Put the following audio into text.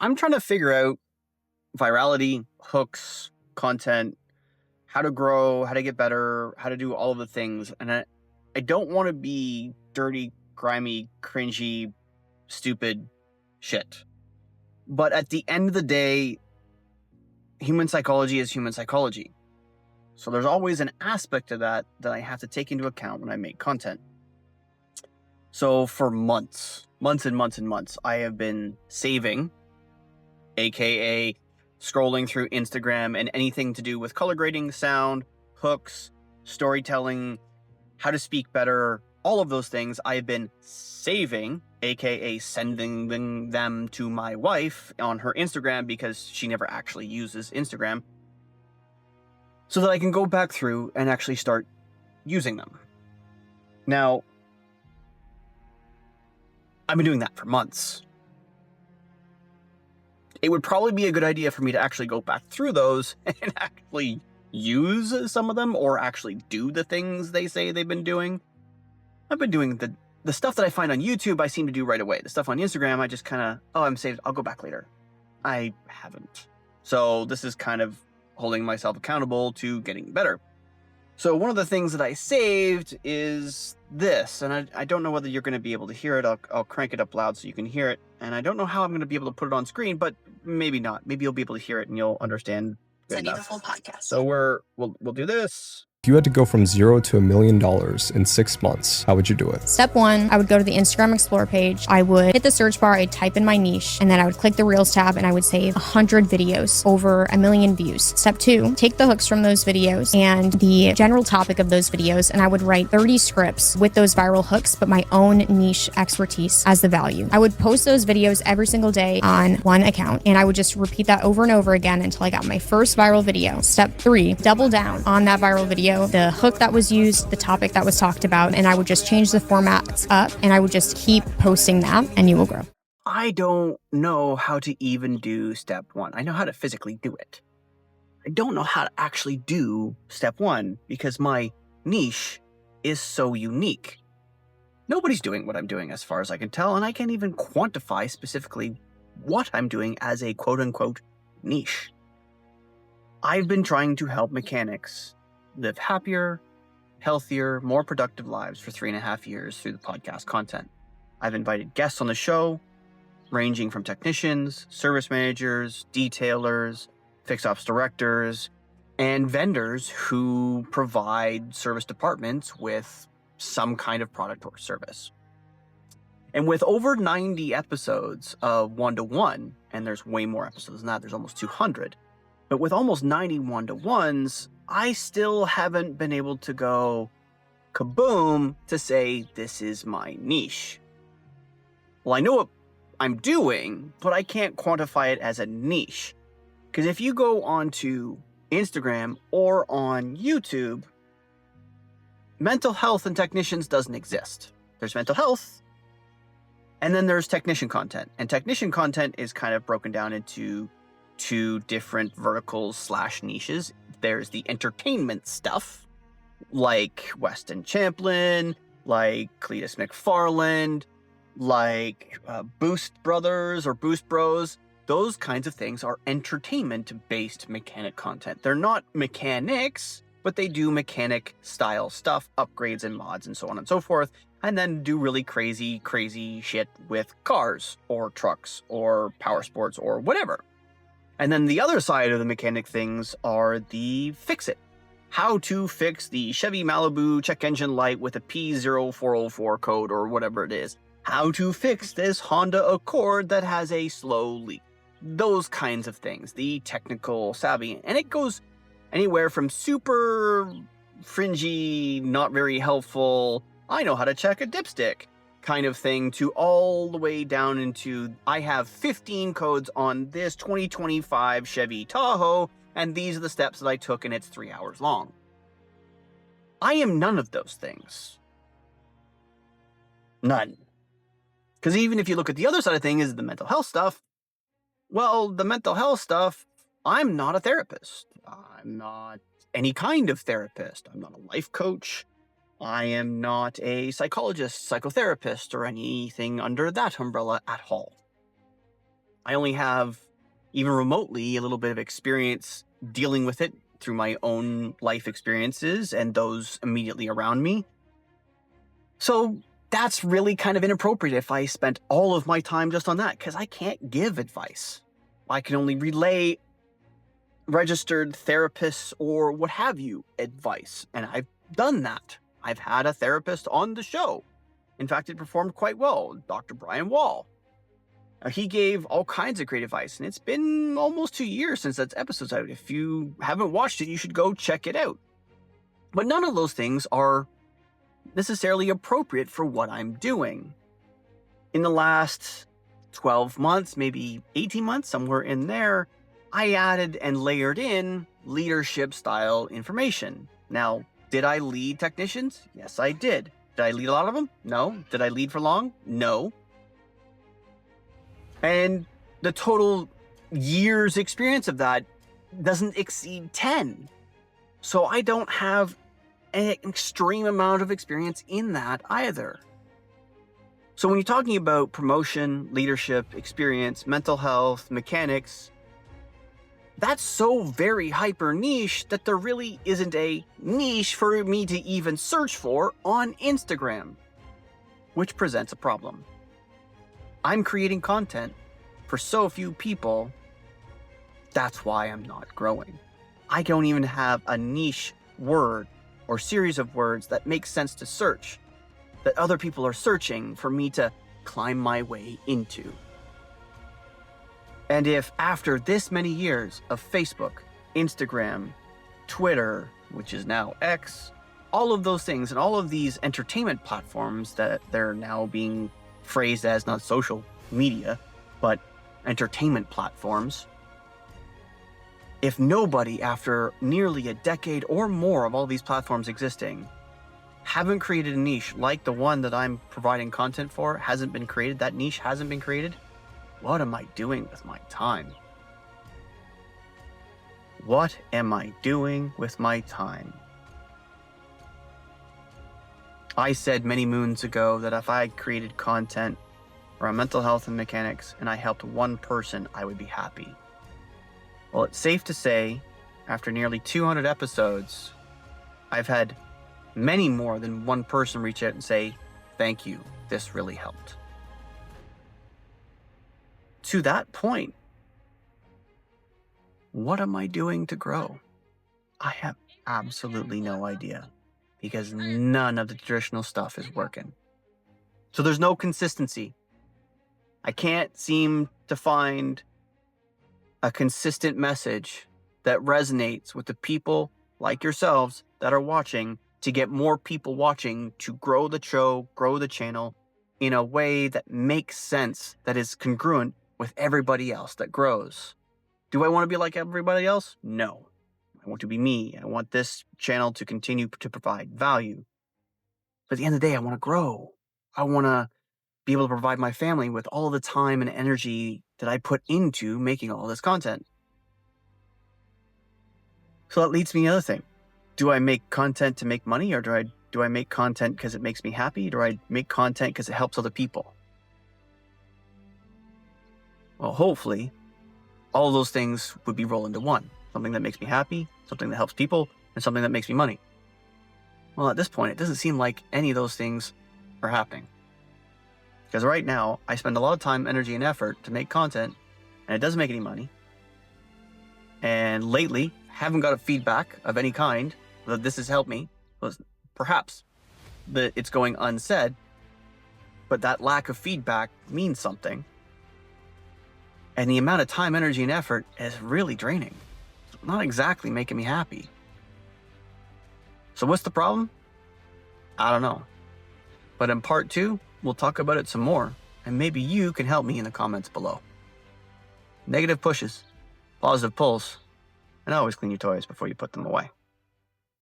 I'm trying to figure out virality, hooks, content, how to grow, how to get better, how to do all of the things. And I don't want to be dirty, grimy, cringy, stupid shit. But at the end of the day, human psychology is human psychology. So there's always an aspect of that I have to take into account when I make content. So for months and months, I have been saving, aka scrolling through Instagram and anything to do with color grading, sound, hooks, storytelling, how to speak better, all of those things I've been saving, aka sending them to my wife on her Instagram because she never actually uses Instagram, so that I can go back through and actually start using them. Now, I've been doing that for months. It would probably be a good idea for me to actually go back through those and actually use some of them or actually do the things they say they've been doing. I've been doing the stuff that I find on YouTube, I seem to do right away. The stuff on Instagram, I just kind of, I'm saved, I'll go back later. I haven't. So this is kind of holding myself accountable to getting better. So one of the things that I saved is this, and I don't know whether you're going to be able to hear it. I'll crank it up loud so you can hear it. And I don't know how I'm going to be able to put it on screen, but maybe not. Maybe you'll be able to hear it and you'll understand. Send you the full podcast. So we'll do this. If you had to go from $0 to $1 million in 6 months, how would you do it? Step 1, I would go to the Instagram Explore page. I would hit the search bar, I'd type in my niche, and then I would click the Reels tab and I would save 100 videos, over 1 million views. Step 2, take the hooks from those videos and the general topic of those videos, and I would write 30 scripts with those viral hooks, but my own niche expertise as the value. I would post those videos every single day on one account, and I would just repeat that over and over again until I got my first viral video. Step 3, double down on that viral video, the hook that was used, the topic that was talked about, and I would just change the formats up and I would just keep posting that and you will grow. I don't know how to even do step 1. I know how to physically do it. I don't know how to actually do step 1 because my niche is so unique. Nobody's doing what I'm doing as far as I can tell, and I can't even quantify specifically what I'm doing as a quote-unquote niche. I've been trying to help mechanics live happier, healthier, more productive lives for 3.5 years through the podcast content. I've invited guests on the show, ranging from technicians, service managers, detailers, fix ops directors, and vendors who provide service departments with some kind of product or service. And with over 90 episodes of one-to-one, and there's way more episodes than that, there's almost 200, but with almost 90 one-to-ones, I still haven't been able to go kaboom to say this is my niche. Well, I know what I'm doing, but I can't quantify it as a niche. Because if you go onto Instagram or on YouTube, mental health and technicians doesn't exist. There's mental health, and then there's technician content. And technician content is kind of broken down into 2 different verticals / niches. There's the entertainment stuff, like Weston Champlin, like Cletus McFarland, like Boost Brothers or Boost Bros. Those kinds of things are entertainment-based mechanic content. They're not mechanics, but they do mechanic-style stuff, upgrades and mods and so on and so forth, and then do really crazy shit with cars or trucks or power sports or whatever. And then the other side of the mechanic things are the fix-it. How to fix the Chevy Malibu check engine light with a P0404 code or whatever it is. How to fix this Honda Accord that has a slow leak. Those kinds of things, the technical savvy. And it goes anywhere from super fringy, not very helpful, I know how to check a dipstick kind of thing, to all the way down into, I have 15 codes on this 2025 Chevy Tahoe, and these are the steps that I took, and it's 3 hours long. I am none of those things. None. Because even if you look at the other side of things, is the mental health stuff. Well, the mental health stuff, I'm not a therapist. I'm not any kind of therapist. I'm not a life coach. I am not a psychologist, psychotherapist, or anything under that umbrella at all. I only have, even remotely, a little bit of experience dealing with it through my own life experiences and those immediately around me. So that's really kind of inappropriate if I spent all of my time just on that, because I can't give advice. I can only relay registered therapists or what have you advice. And I've done that. I've had a therapist on the show. In fact, it performed quite well, Dr. Brian Wall. He gave all kinds of great advice, and it's been almost 2 years since that episode's out. If you haven't watched it, you should go check it out. But none of those things are necessarily appropriate for what I'm doing. In the last 12 months, maybe 18 months, somewhere in there, I added and layered in leadership style information. Now, did I lead technicians? Yes, I did. Did I lead a lot of them? No. Did I lead for long? No. And the total years experience of that doesn't exceed 10. So I don't have an extreme amount of experience in that either. So when you're talking about promotion, leadership, experience, mental health, mechanics, that's so very hyper niche that there really isn't a niche for me to even search for on Instagram, which presents a problem. I'm creating content for so few people. That's why I'm not growing. I don't even have a niche word or series of words that make sense to search, that other people are searching for me to climb my way into. And if after this many years of Facebook, Instagram, Twitter, which is now X, all of those things and all of these entertainment platforms that they're now being phrased as not social media, but entertainment platforms, if nobody after nearly a decade or more of all these platforms existing haven't created a niche like the one that I'm providing content for, hasn't been created, that niche hasn't been created, what am I doing with my time? What am I doing with my time? I said many moons ago that if I created content around mental health and mechanics and I helped one person, I would be happy. Well, it's safe to say, after nearly 200 episodes, I've had many more than one person reach out and say, thank you, this really helped. To that point, what am I doing to grow? I have absolutely no idea, because none of the traditional stuff is working. So there's no consistency. I can't seem to find a consistent message that resonates with the people like yourselves that are watching, to get more people watching, to grow the show, grow the channel in a way that makes sense, that is congruent with everybody else that grows. Do I want to be like everybody else? No. I want to be me. I want this channel to continue to provide value. But at the end of the day, I want to grow. I want to be able to provide my family with all the time and energy that I put into making all this content. So that leads me to the other thing. Do I make content to make money, or do I make content because it makes me happy? Do I make content because it helps other people? Well, hopefully, all of those things would be rolled into one. Something that makes me happy, something that helps people, and something that makes me money. Well, at this point, it doesn't seem like any of those things are happening. Because right now, I spend a lot of time, energy, and effort to make content, and it doesn't make any money. And lately, haven't got a feedback of any kind that this has helped me. Perhaps that it's going unsaid, but that lack of feedback means something. And the amount of time, energy, and effort is really draining. It's not exactly making me happy. So what's the problem? I don't know. But in part 2, we'll talk about it some more, and maybe you can help me in the comments below. Negative pushes, positive pulls, and always clean your toys before you put them away.